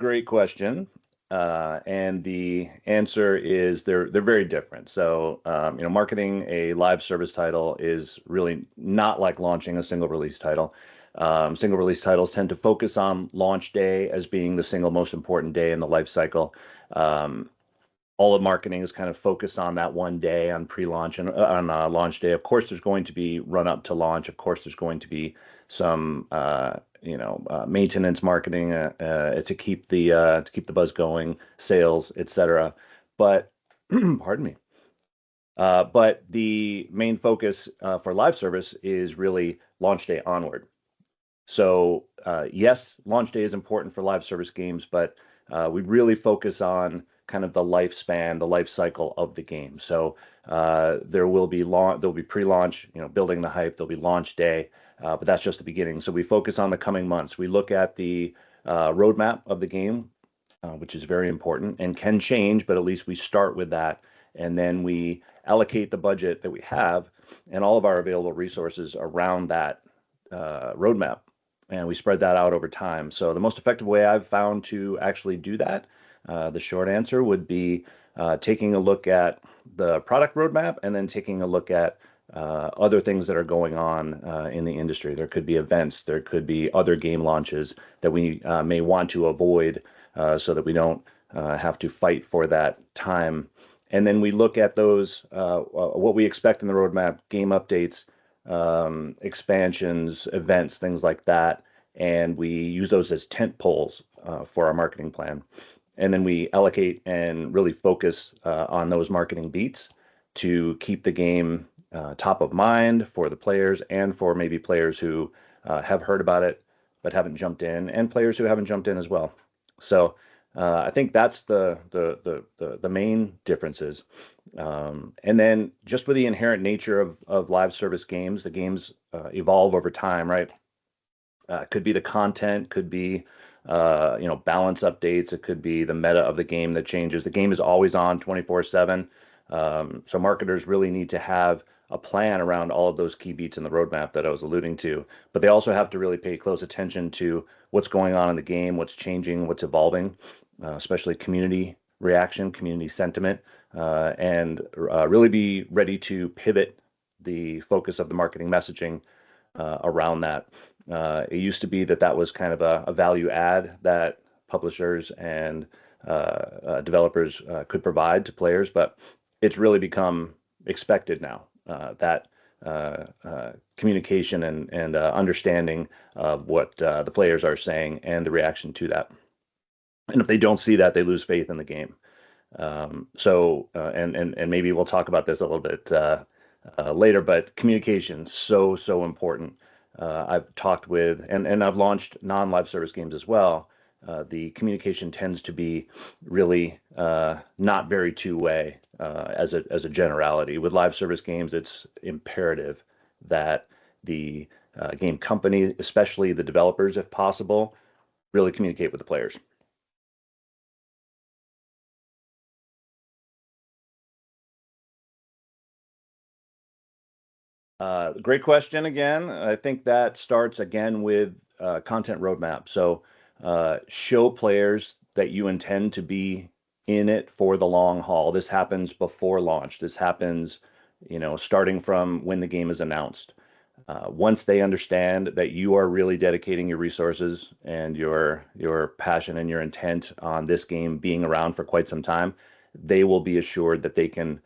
great question. And the answer is they're very different. So, marketing a live service title is really not like launching a single release title. Single release titles tend to focus on launch day as being the single most important day in the life cycle. Um, all of marketing is kind of focused on that one day on pre-launch and on launch day. Of course, there's going to be run up to launch. Of course, there's going to be some maintenance marketing to keep the buzz going, sales, etc. But pardon me. But the main focus for live service is really launch day onward. So yes, launch day is important for live service games, but we really focus on kind of the lifespan, the life cycle of the game. So there'll be pre-launch, building the hype. There'll be launch day, but that's just the beginning. So we focus on the coming months. We look at the roadmap of the game, which is very important and can change, but at least we start with that, and then we allocate the budget that we have and all of our available resources around that roadmap, and we spread that out over time. So the most effective way I've found to actually do that, the short answer would be taking a look at the product roadmap and then taking a look at other things that are going on in the industry. There could be events, there could be other game launches that we may want to avoid so that we don't have to fight for that time. And then we look at those, what we expect in the roadmap, game updates, expansions, events, things like that. And we use those as tent poles for our marketing plan. And then we allocate and really focus on those marketing beats to keep the game top of mind for the players and for maybe players who have heard about it but haven't jumped in, and players who haven't jumped in as well. So I think that's the main differences. And then just with the inherent nature of live service games, the games evolve over time, right? Could be the content, could be balance updates. It could be the meta of the game that changes. The game is always on 24/7. So marketers really need to have a plan around all of those key beats in the roadmap that I was alluding to. But they also have to really pay close attention to what's going on in the game, what's changing, what's evolving, especially community reaction, community sentiment, and really be ready to pivot the focus of the marketing messaging around that. It used to be that was kind of a value add that publishers and developers could provide to players, but it's really become expected now that communication and understanding of what the players are saying and the reaction to that. And if they don't see that, they lose faith in the game. And maybe we'll talk about this a little bit later, but communication so important. I've talked with and I've launched non-live service games as well. The communication tends to be really not very two-way as a generality. With live service games, it's imperative that the game company, especially the developers, if possible, really communicate with the players. Great question again. I think that starts again with content roadmap. So show players that you intend to be in it for the long haul. This happens before launch. This happens, starting from when the game is announced. Once they understand that you are really dedicating your resources and your passion and your intent on this game being around for quite some time, they will be assured that they can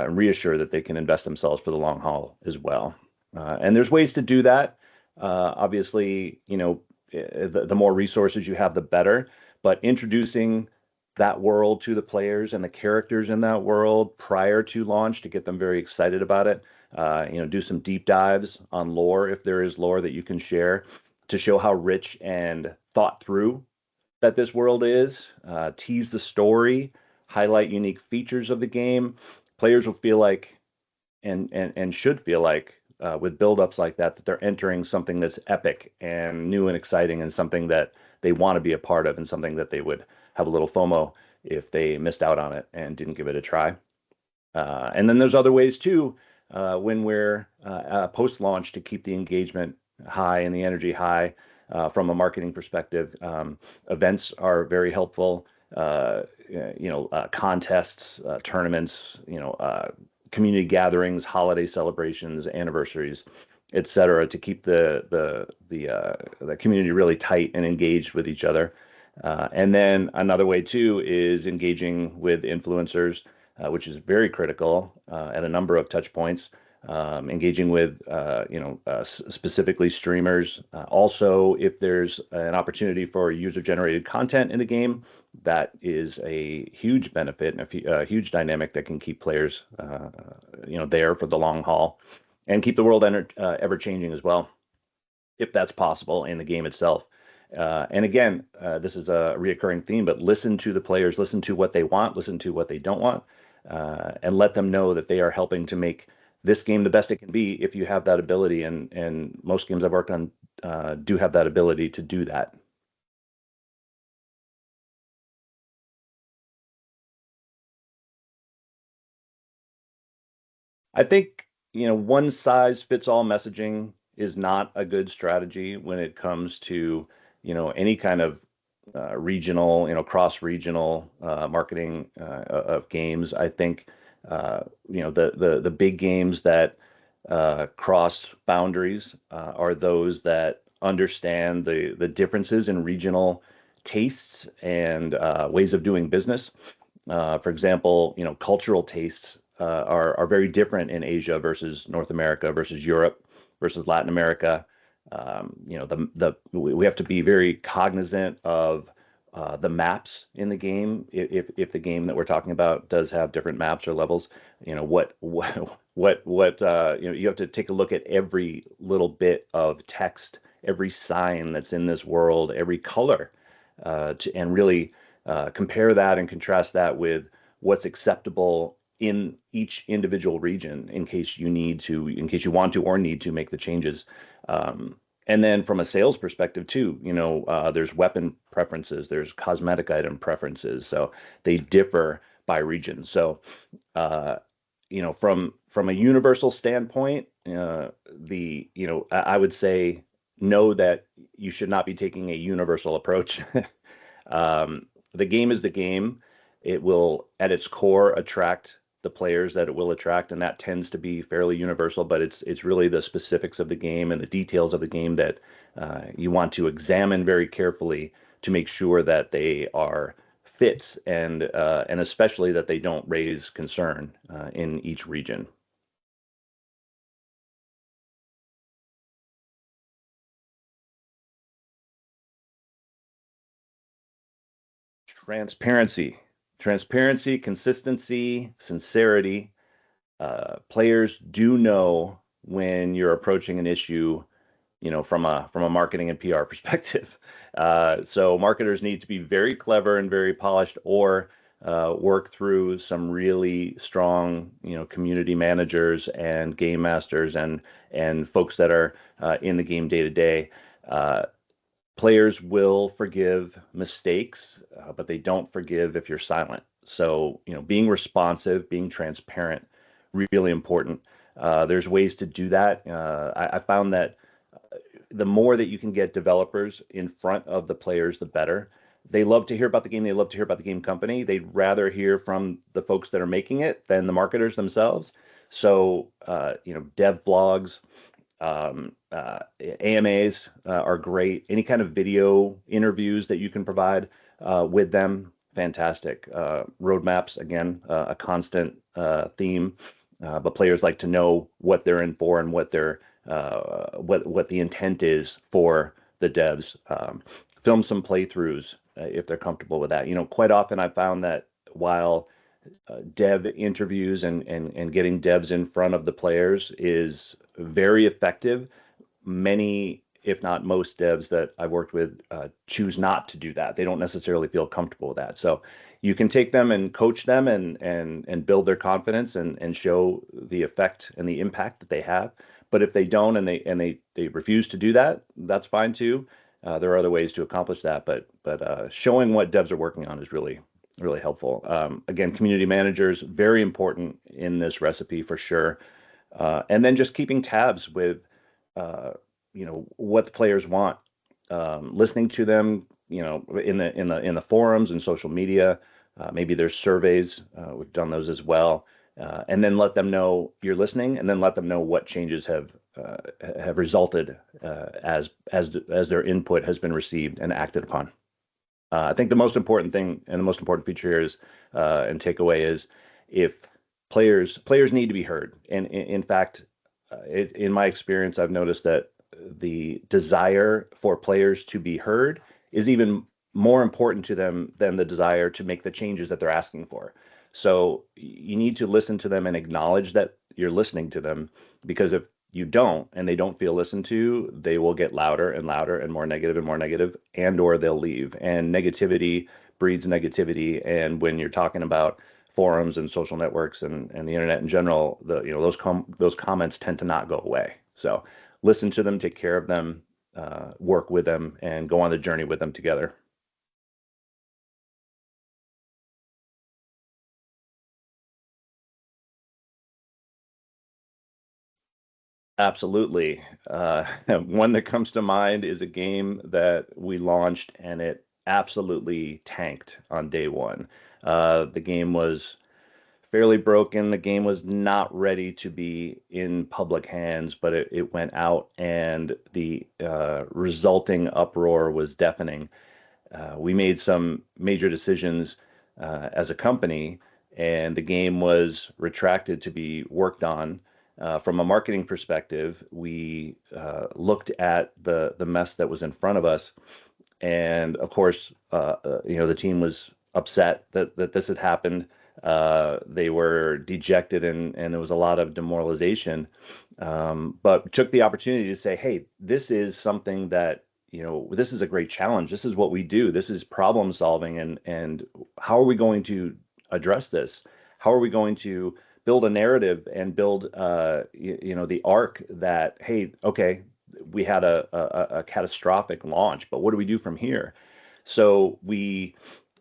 reassure that they can invest themselves for the long haul as well. And there's ways to do that. Obviously, the more resources you have, the better. But introducing that world to the players and the characters in that world prior to launch to get them very excited about it. Do some deep dives on lore if there is lore that you can share to show how rich and thought through that this world is. Tease the story, highlight unique features of the game. Players will feel like and should feel like with buildups like that they're entering something that's epic and new and exciting and something that they want to be a part of and something that they would have a little FOMO if they missed out on it and didn't give it a try. And then there's other ways too when we're post-launch to keep the engagement high and the energy high. from a marketing perspective. Events are very helpful. Contests, tournaments, community gatherings, holiday celebrations, anniversaries, et cetera, to keep the community really tight and engaged with each other. And then another way too is engaging with influencers, which is very critical at a number of touch points. Engaging with, specifically streamers. Also, if there's an opportunity for user-generated content in the game, that is a huge benefit and a huge dynamic that can keep players, there for the long haul, and keep the world ever changing as well, if that's possible in the game itself. And again, this is a reoccurring theme, but listen to the players, listen to what they want, listen to what they don't want, and let them know that they are helping to make this game the best it can be if you have that ability. And most games I've worked on do have that ability to do that. I think, one size fits all messaging is not a good strategy when it comes to, any kind of regional, cross-regional marketing of games. I think, the big games that cross boundaries are those that understand the differences in regional tastes and ways of doing business. For example, cultural tastes are very different in Asia versus North America versus Europe versus Latin America. We have to be very cognizant of the maps in the game. If the game that we're talking about does have different maps or levels, you have to take a look at every little bit of text, every sign that's in this world, every color, and really compare that and contrast that with what's acceptable in each individual region in case you want to or need to make the changes. And then from a sales perspective too, there's weapon preferences, there's cosmetic item preferences, so they differ by region. So, from a universal standpoint, I would say know that you should not be taking a universal approach. The game is the game. It will, at its core, attract the players that it will attract, and that tends to be fairly universal. But it's really the specifics of the game and the details of the game that you want to examine very carefully to make sure that they are fits and especially that they don't raise concern in each region. Transparency, consistency, sincerity. Players do know when you're approaching an issue, from a marketing and PR perspective. So marketers need to be very clever and very polished, or work through some really strong, community managers and game masters and folks that are in the game day to day. Players will forgive mistakes, but they don't forgive if you're silent. So, being responsive, being transparent, really important. There's ways to do that. I found that the more that you can get developers in front of the players, the better. They love to hear about the game. They love to hear about the game company. They'd rather hear from the folks that are making it than the marketers themselves. So, dev blogs, AMAs are great. Any kind of video interviews that you can provide with them, fantastic. Roadmaps, again, a constant theme, but players like to know what they're in for and what the intent is for the devs. Film some playthroughs if they're comfortable with that. Quite often I found that while dev interviews and getting devs in front of the players is very effective, many, if not most devs that I've worked with, choose not to do that. They don't necessarily feel comfortable with that. So you can take them and coach them and build their confidence and show the effect and the impact that they have. But if they don't and they refuse to do that, that's fine too. There are other ways to accomplish that, but showing what devs are working on is really helpful. Again, community managers, very important in this recipe for sure. And then just keeping tabs with, what the players want. listening to them, in the forums and social media. Maybe there's surveys. We've done those as well. And then let them know you're listening, and then let them know what changes have resulted as their input has been received and acted upon. I think the most important thing and the most important feature here is and takeaway is if players need to be heard. And in fact, in my experience, I've noticed that the desire for players to be heard is even more important to them than the desire to make the changes that they're asking for. So you need to listen to them and acknowledge that you're listening to them, because if you don't and they don't feel listened to, they will get louder and louder and more negative, and or they'll leave. And negativity breeds negativity. And when you're talking about forums and social networks and the internet in general, those comments tend to not go away. So listen to them, take care of them, work with them, and go on the journey with them together. Absolutely. One that comes to mind is a game that we launched and it absolutely tanked on day one. The game was fairly broken. The game was not ready to be in public hands, but it went out, and the resulting uproar was deafening. We made some major decisions as a company, and the game was retracted to be worked on. From a marketing perspective, we looked at the mess that was in front of us, and of course, the team was upset that this had happened. They were dejected, and there was a lot of demoralization. But took the opportunity to say, hey, this is something that, this is a great challenge. This is what we do. This is problem solving. And how are we going to address this? How are we going to build a narrative and build, the arc that, hey, okay, we had a catastrophic launch, but what do we do from here? So we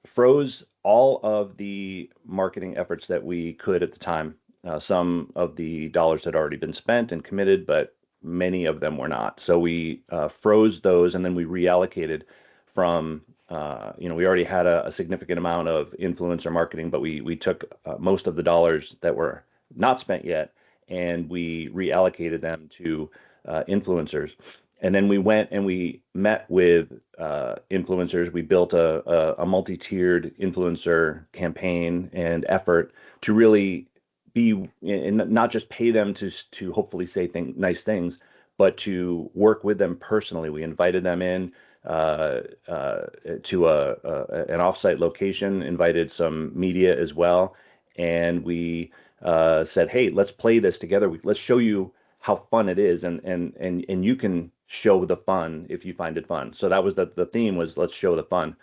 froze all of the marketing efforts that we could at the time. Some of the dollars had already been spent and committed, but many of them were not. So we froze those, and then we reallocated from, we already had a significant amount of influencer marketing, but we took most of the dollars that were not spent yet, and we reallocated them to influencers. And then we went and we met with influencers. We built a multi-tiered influencer campaign and effort to really be, and not just pay them to hopefully say nice things, but to work with them personally. We invited them in to an offsite location, invited some media as well, and we said, "Hey, let's play this together. Let's show you how fun it is, and you can show the fun if you find it fun." So that was the theme, was let's show the fun.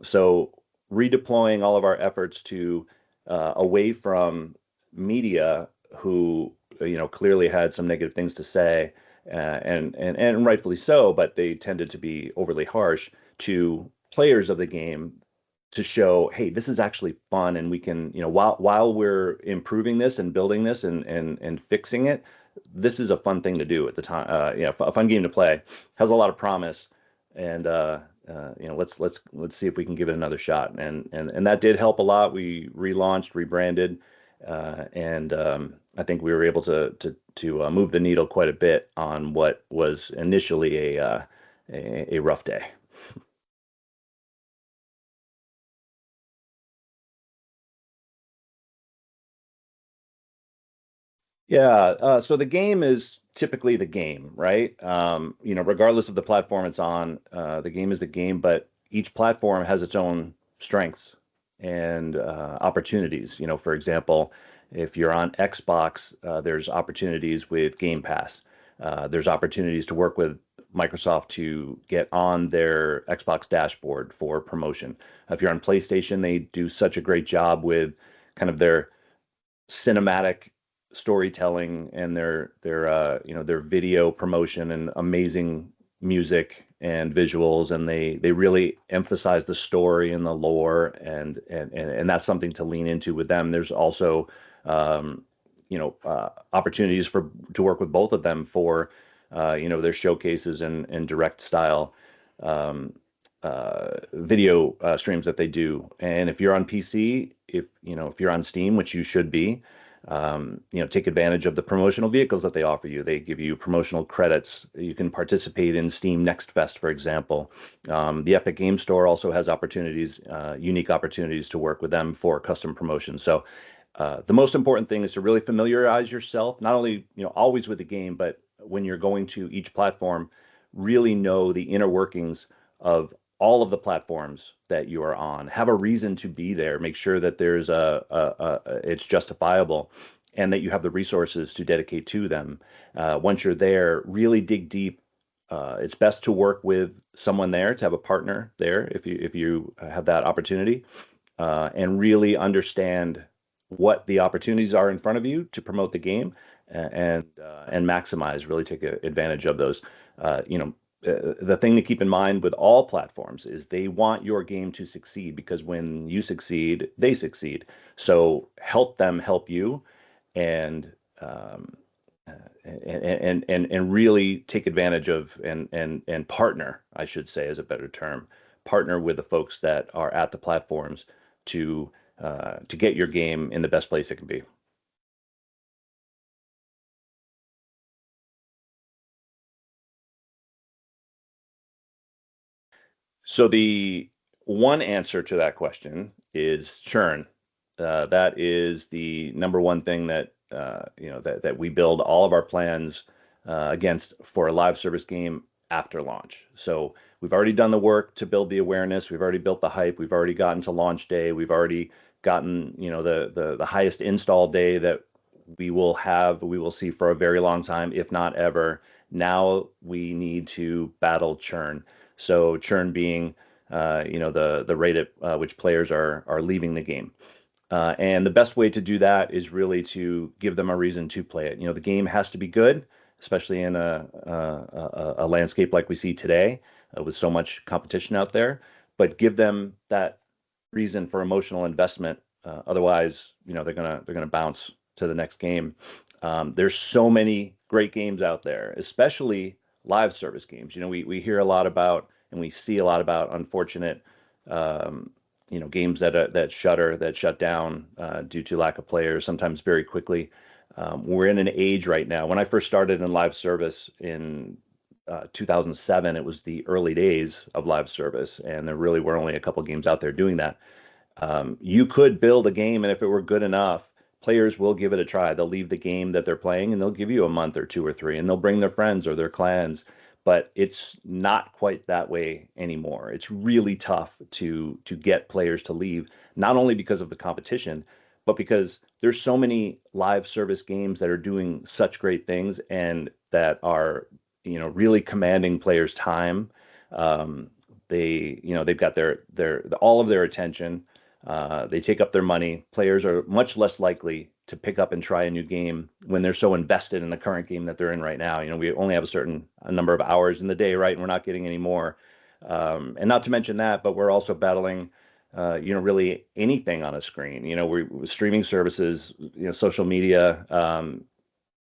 So redeploying all of our efforts to away from media who clearly had some negative things to say, and rightfully so, but they tended to be overly harsh, to players of the game, to show, hey, this is actually fun, and we can, while we're improving this and building this and fixing it, this is a fun thing to do at the time. A fun game to play, has a lot of promise, and let's see if we can give it another shot. And that did help a lot. We relaunched, rebranded, and I think we were able to move the needle quite a bit on what was initially a rough day. Yeah, so the game is typically the game, right? Regardless of the platform it's on, the game is the game, but each platform has its own strengths and opportunities. For example, if you're on Xbox, there's opportunities with Game Pass. There's opportunities to work with Microsoft to get on their Xbox dashboard for promotion. If you're on PlayStation, they do such a great job with kind of their cinematic storytelling and their video promotion and amazing music and visuals, and they really emphasize the story and the lore, and that's something to lean into with them. There's also opportunities to work with both of them for their showcases and direct style. um, video streams that they do. And if you're on PC, if you're on Steam, which you should be, take advantage of the promotional vehicles that they offer you. They give you promotional credits. You can participate in Steam Next Fest, for example. The Epic Game Store also has opportunities, unique opportunities to work with them for custom promotions. So the most important thing is to really familiarize yourself, not only always with the game, but when you're going to each platform, really know the inner workings of all of the platforms that you are on. Have a reason to be there. Make sure that there's it's justifiable, and that you have the resources to dedicate to them. Once you're there, really dig deep. It's best to work with someone there, to have a partner there if you have that opportunity, and really understand what the opportunities are in front of you to promote the game, and maximize, really take advantage of those. The thing to keep in mind with all platforms is they want your game to succeed, because when you succeed, they succeed. So help them help you, and um, and really take advantage of, and partner, I should say, is a better term. Partner with the folks that are at the platforms to get your game in the best place it can be. So the one answer to that question is churn. That is the number one thing that that we build all of our plans against for a live service game after launch. So we've already done the work to build the awareness. We've already built the hype. We've already gotten to launch day. We've already gotten the highest install day that we will see for a very long time, if not ever. Now we need to battle churn. So churn being, the rate at which players are leaving the game. And the best way to do that is really to give them a reason to play it. The game has to be good, especially in a landscape like we see today, with so much competition out there. But give them that reason for emotional investment. Otherwise, they're gonna bounce to the next game. There's so many great games out there, especially live service games. We hear a lot about, and we see a lot about, unfortunate um, games that shut down due to lack of players, sometimes very quickly. We're in an age right now. When I first started in live service in 2007, it was the early days of live service, and there really were only a couple games out there doing that. You could build a game, and if it were good enough, players will give it a try. They'll leave the game that they're playing, and they'll give you a month or two or three, and they'll bring their friends or their clans. But it's not quite that way anymore. It's really tough to get players to leave, not only because of the competition, but because there's so many live service games that are doing such great things, and that are really commanding players' time. Um, they've got their all of their attention. They take up their money. Players are much less likely to pick up and try a new game when they're so invested in the current game that they're in right now. We only have a number of hours in the day, right? And we're not getting any more. And not to mention that, but we're also battling, really anything on a screen. We're streaming services, social media,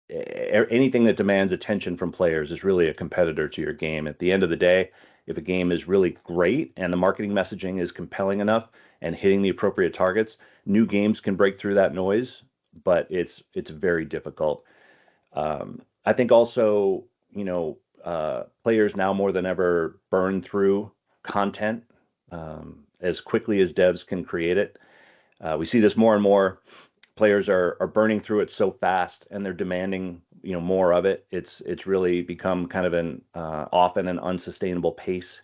anything that demands attention from players is really a competitor to your game. At the end of the day, if a game is really great and the marketing messaging is compelling enough and hitting the appropriate targets, new games can break through that noise, but it's very difficult. I think also, players now more than ever burn through content as quickly as devs can create it. We see this more and more. Players are burning through it so fast, and they're demanding more of it. It's really become kind of an often an unsustainable pace.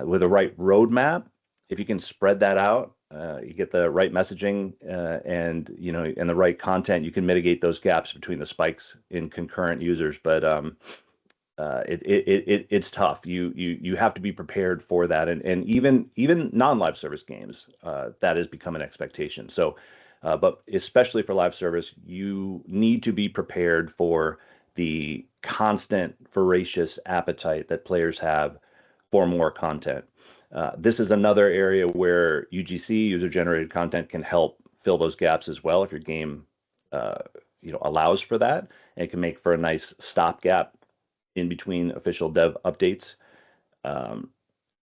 With the right roadmap, if you can spread that out, you get the right messaging, and the right content, you can mitigate those gaps between the spikes in concurrent users. But it's tough. You have to be prepared for that, and even non-live service games, that has become an expectation. So, but especially for live service, you need to be prepared for the constant voracious appetite that players have for more content. This is another area where UGC, user-generated content, can help fill those gaps as well if your game uh, allows for that, and it can make for a nice stopgap in between official dev updates. Um,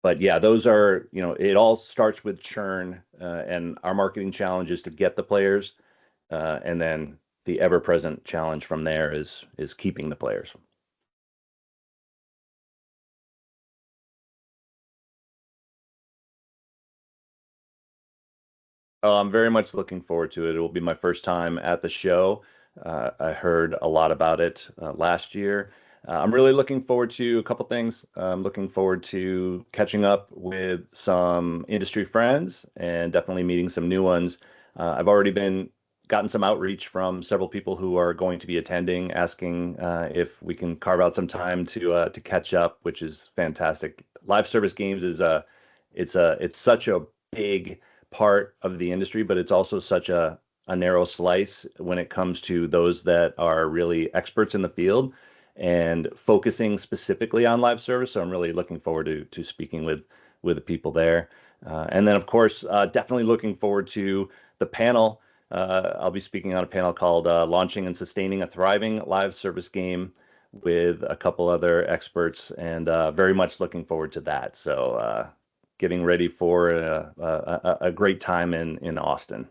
but yeah, those are, it all starts with churn, and our marketing challenge is to get the players, and then the ever-present challenge from there is keeping the players. Oh, I'm very much looking forward to it. It will be my first time at the show. I heard a lot about it last year. I'm really looking forward to a couple things. I'm looking forward to catching up with some industry friends and definitely meeting some new ones. I've already been gotten some outreach from several people who are going to be attending, asking if we can carve out some time to catch up, which is fantastic. Live service games is it's such a big part of the industry, but it's also such a narrow slice when it comes to those that are really experts in the field and focusing specifically on live service. So I'm really looking forward to speaking with the people there. And then, of course, definitely looking forward to the panel. I'll be speaking on a panel called Launching and Sustaining a Thriving Live Service Game with a couple other experts, and very much looking forward to that. So getting ready for a great time in Austin.